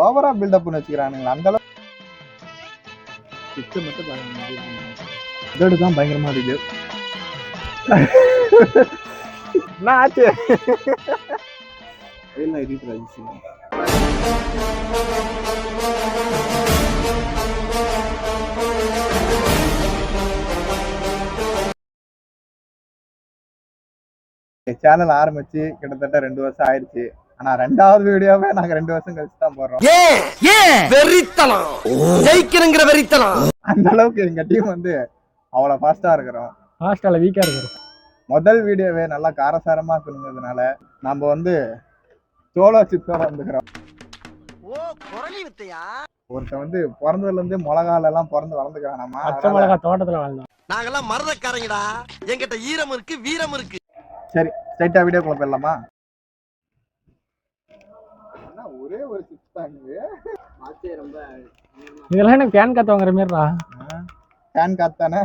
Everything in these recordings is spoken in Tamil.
ஓவரா பில்டப் பண்ணி வச்சுக்கிறானுங்களா அந்த அளவுக்கு. பிக்சர் மட்டும் பாருங்க, இதோடு தான் பயங்கரமா இருக்கு. என்ன ஆச்சு? சேனல் ஆரம்பிச்சு கிட்டத்தட்ட 2 வருஷம் ஆயிடுச்சு. ஆனா 2வது வீடியோவே நாங்க 2 வருஷம் கழிச்சு தான் போடுறோம். ஜெயிக்கணுங்கிற வெறித்தனம். அந்த அளவுக்கு எங்க டீம் வந்து அவ்வளவு ஃபாஸ்டா இருக்கிறோம். ஃபாஸ்டால வீக்கா இருக்கிறோம். முதல் வீடியோவே நல்லா காரசாரமா இருக்குங்கிறதுனால நம்ம வந்து சோலோ சிப்ஸோட வந்துக்கிறோம். ஒருத்தன் வந்து பிறந்ததுல இருந்து மிளகால எல்லாம் பிறந்து வளர்ந்துக்கிறான். நம்ம பச்சை மிளகா தோட்டத்துல வாழ்ந்தோம். நாங்கெல்லாம் மரதக்காரங்கடா. என்கிட்ட ஈரம் இருக்கு, வீரம் இருக்கு. சரி, ஸ்ட்ரைட்டா வீடியோக்குள்ள போயிடலாமா? ஒரே ஒரு சிப்ஸ் தான் இதெல்லாம் எனக்கு ஃபேன் காத்து வாங்குற மாதிரிடா. ஃபேன் காத்தானே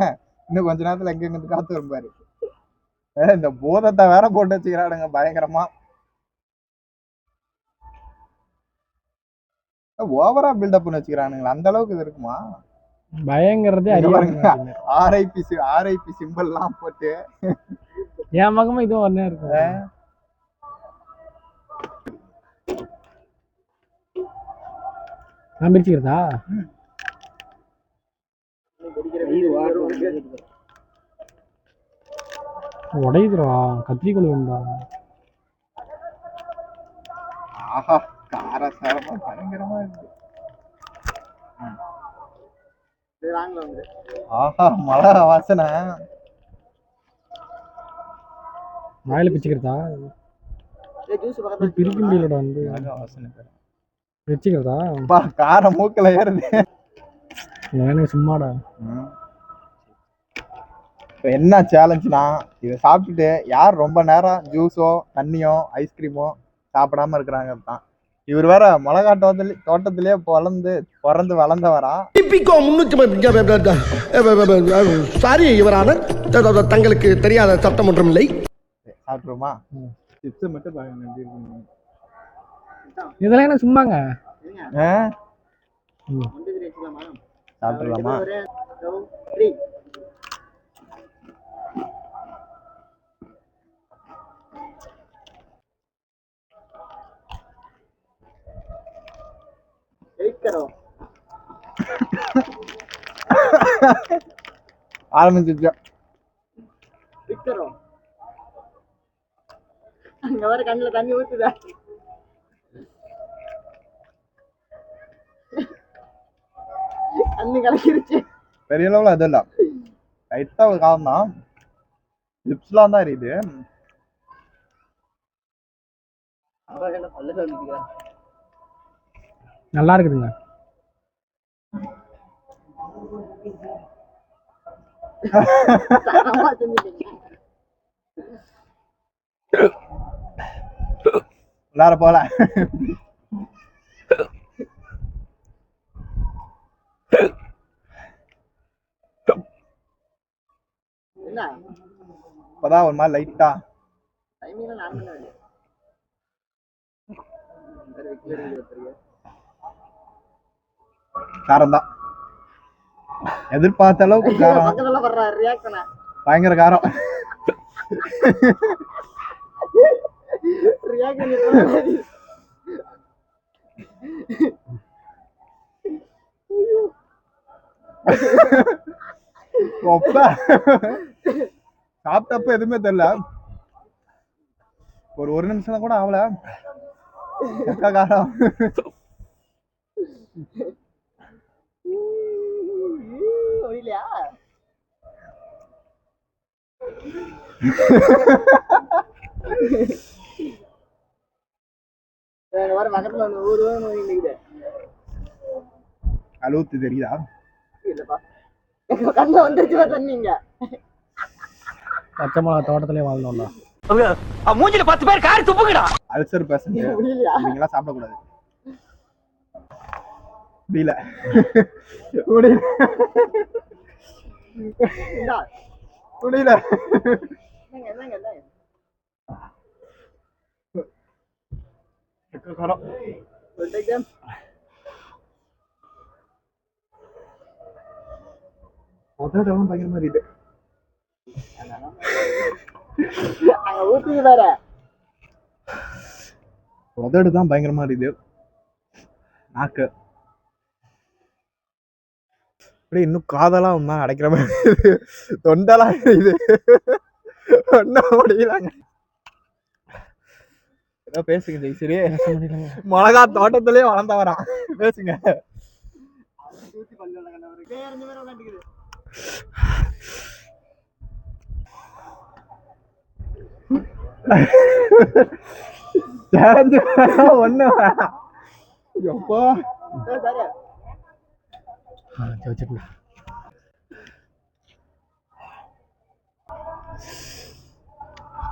இன்னும் கொஞ்ச நேரத்துல எங்க காத்து வரும் பாரு. இந்த பூதத்தை வேற போட்டு வச்சுக்கிறானுங்க பயங்கரமா. ஓவரா பில்டப் பண்ணி வச்சுக்கிறானுங்களா அந்த அளவுக்கு இது இருக்குமா? பயங்கரதே ஆர்ஐபி சிம்பிள் எல்லாம் போட்டு என் மகமும் இதுவும் ஒன்னே இருக்கு. நான் பிரிச்சுக்கிறதா? உடையுதுரா, கத்திரிக்கோள் வேண்டா. ஆஹா, காரசாரமா பயங்கரமா இருக்கு. ஆஹா, மிளகா வாசனை. வாயில பிச்சுக்கிறதா? பிரிக்க முடியலடா. வந்து வாசனை வச்சுக்கிறதா? காரம் மூக்கல ஏறுது. எனக்கு சும்மாடா. இப்போ என்ன சேலஞ்சுனா, இதை சாப்பிட்டுட்டு யார் ரொம்ப நேரம் ஜூஸோ தண்ணியோ ஐஸ்கிரீமோ சாப்பிடாம இருக்கிறாங்க தான். இவர் வேற மிளகா தோட்டத்திலே பிறந்து வளர்ந்தவரா. சாரி யுவரான, தங்களுக்கு தெரியாத சட்டம் ஒன்றும் இல்லை. சாப்பிட்டுருமா? சிப்ஸ் மட்டும் பாருங்க. இதெல்லாம் என்ன சும்மாங்க? சாப்பிடலாமா? ஆரம்பிச்சிருச்சா? அங்க வர கண்ணுல தண்ணி ஊத்துதா? தண்ணி கலக்கிருச்சு. பெரிய அளவுல அது இல்ல, லைட்டா ஒரு காரம் தான். லிப்ஸ்லாம் தான் இருக்குது. நல்லா இருக்குதுங்க. எல்லாரும் போல இப்பதான் ஒரு மாதிரி லைட்டா காரம் தான். எதிர்பார்த்த அளவுக்கு காரம், பயங்கர காரம். சாப்பிட்டப்ப எதுவுமே தெரியல. ஒரு நிமிஷம் கூட ஆகல காரம். அழுத்து தெரியுதா? பச்சை மிளகா தோட்டத்திலே வாழ்ந்தோம்டா. மூஞ்சில 10 பேர் காரி துப்புங்கடா. அல்சர் பேஷண்ட் நீங்களாம் சாப்பிடக்கூடாது. முடியல முடியல. உதடெல்லாம் பயங்கரமா இருக்குது. அங்க ஊத்துது வேற. உதடு தான் பயங்கரமா இருக்குது. நாக்கு அப்படியே இன்னும் காதெல்லாம் ஒன்னா அடைக்கிற மாதிரி இருக்குது. தொண்டெல்லாம் இது ஒன்னும் முடியலங்க. ஏதோ பேசுங்க ஜெய்சரி. மிளகா தோட்டத்திலே வளர்ந்தவரான். பேசுங்க. ஒண்ணு எப்போ வச்சுட்டு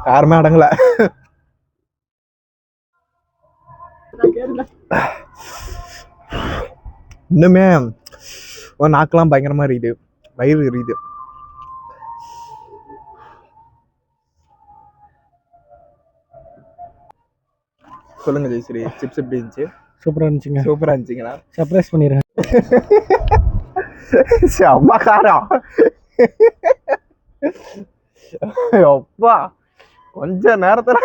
காரமே அடங்கல. இன்னுமே நாக்கெல்லாம் பயங்கரமா இருக்குது. வயிறு எரியுது. சொல்லுங்க ஜெய்ஸ்ரீ, சிப்ஸ் எப்படி இருந்துச்சு? சூப்பராக இருந்துச்சுங்க. சூப்பரா இருந்துச்சுங்களா? சர்ப்ரைஸ் பண்ணிடுறேன். செம்ம காரம். அப்பா கொஞ்ச நேரத்துல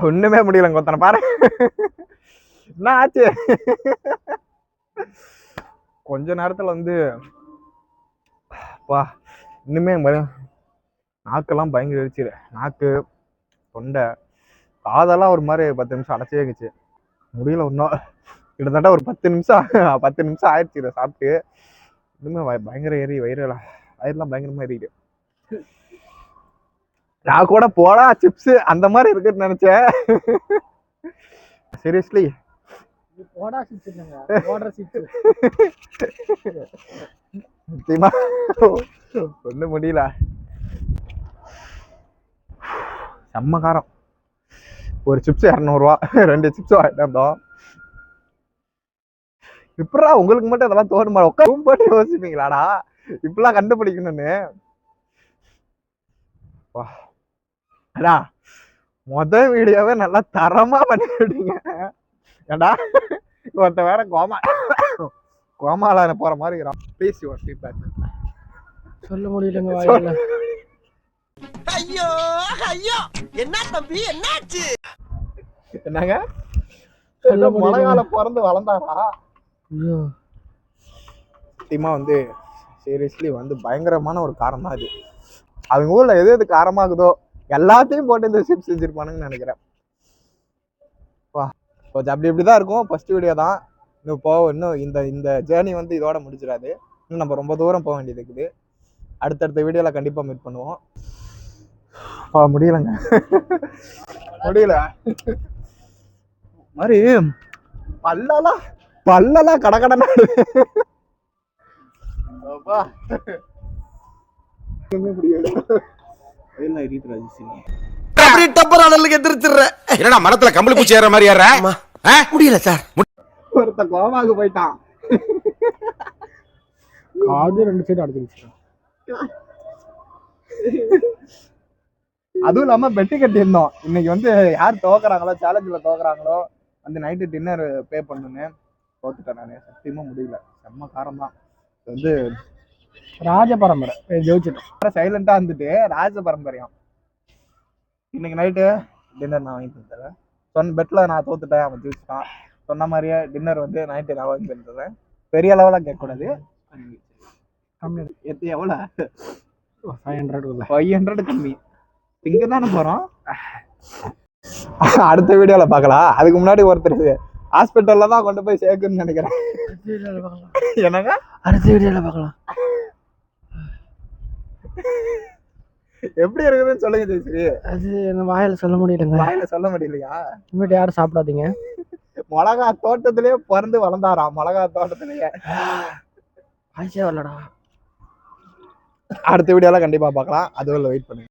ஒண்ணுமே முடியல. கொத்தனை பாரு என்ன ஆச்சு. கொஞ்ச நேரத்துல வந்து அப்பா இன்னுமே நாக்கெல்லாம் பயங்கர எரிச்சு. நாக்கு, தொண்டை, காதெல்லாம் ஒரு மாதிரி 10 நிமிஷம் அடைச்சே இருந்துச்சு. முடியல ஒன்றும். கிட்டத்தட்ட ஒரு 10 நிமிஷம் ஆயிடுச்சு இதை சாப்பிட்டு. இன்னுமே பயங்கர ஏறி வயிறுலாம் பயங்கரமா எரியுது. நான் கூட போடா சிப்ஸ் அந்த மாதிரி இருக்குன்னு நினைச்சேன். சீரியஸ்லி போடா சிப்ஸ் இல்லைங்க, போடுற சிப்ஸ். நிச்சயமா ஒன்றும் முடியல. செம்ம காரம். ஒரு சிப்ஸ் 200 ரூபா. 2 சிப்ஸ் வாங்கிட்டு வந்தோம். இப்படா உங்களுக்கு மட்டும் இதெல்லாம் தோணுமா? உட்காரும் போட்டு யோசிப்பீங்களாடா இப்பெல்லாம் கண்டுபிடிக்கணும்னு. அடா மொதல் வீடியோவே நல்லா தரமா பண்ணிவிட்டீங்க. ஏண்டா ஒருத்த வேற கோமால போற மாதிரி இருக்கிறான். Please your feedback. சொல்ல முடியலங்க வாயில. ஐயோ ஐயோ, என்ன தம்பி என்னாச்சு? என்னங்க சொல்ல முடியல. மழைக்கால பிறந்து வளர்ந்தாரா? ஐயோ சத்தியமா வந்து சீரியஸ்லி வந்து பயங்கரமான ஒரு காரம் தான் இது. அவங்க ஊர்ல எது எது காரமாகுதோ எல்லாத்தையும் போட்டு இந்த சிப்ஸ் செஞ்சிருப்பானுங்கன்னு நினைக்கிறேன். வா கொஞ்சம் அப்படி இப்படிதான் இருக்கும். ஃபர்ஸ்ட் வீடியோ தான். இன்னும் இந்த ஜேர்னி வந்து இதோட முடிச்சிடாது. இன்னும் நம்ம ரொம்ப தூரம் போக வேண்டியது இருக்குது. அடுத்தடுத்த வீடியோல கண்டிப்பா மீட் பண்ணுவோம். முடியலங்க. முடியல மாதிரி பல்லெல்லாம் கடகடனா என்னடா மரத்துல கம்பளி பூச்சி ஏற மாதிரி ஏற முடியல சார். ஒருத்த கோமாக்கு போயிட்டான். காது 2 சைடு அடைச்சிருச்சு. அதுவும் இல்லாம பெட்டு கட்டி இருந்தோம். இன்னைக்கு வந்து யார் தோக்குறாங்களோ, சேலஞ்சில தோக்குறாங்களோ வந்து நைட்டு டின்னர் பே பண்ணுங்க. தோத்துட்டேன் நானே. சத்தியமா முடியல. செம்ம காரம் தான். வந்து ராஜ பரம்பரை ஜெயிச்சிட்டோம். சைலண்டா இருந்துட்டு ராஜ பரம்பரையும். இன்னைக்கு நைட்டு டின்னர் நான் வாங்கி தந்துடுறேன். பெட்ல நான் தோத்துட்டேன், அவன் ஜெயிச்சிட்டான். சொன்ன மாதிரியே டின்னர் வந்து நைட்டு நான் வாங்கி தந்துடுறேன். பெரிய லெவலாக கேட்கக்கூடாது. எவ்வளோ? 500 கம்மி. இங்க தானே போறோம். அடுத்த வீடியோல பாக்கலாம். அதுக்கு முன்னாடி ஒருத்தர் ஹாஸ்பிட்டல்ல தான் கொண்டு போய் சேர்க்கணும்னு நினைக்கிறேன். என்னங்க அடுத்த வீடியோல பார்க்கலாம். எப்படி இருக்குதுன்னு சொல்லுங்க ஜெயஸ்ரீ. அது என்ன வாயில சொல்ல முடியலங்க. வாயில சொல்ல முடியலையா? இனிமேட்டு யாரும் சாப்பிடாதீங்க. மிளகா தோட்டத்திலேயே பிறந்து வளர்ந்தாராம். மிளகா தோட்டத்திலேயே. ஆயிச்சே வரலடா. அடுத்த வீடியோல கண்டிப்பா பார்க்கலாம். அதுவரை வெயிட் பண்ணுங்க.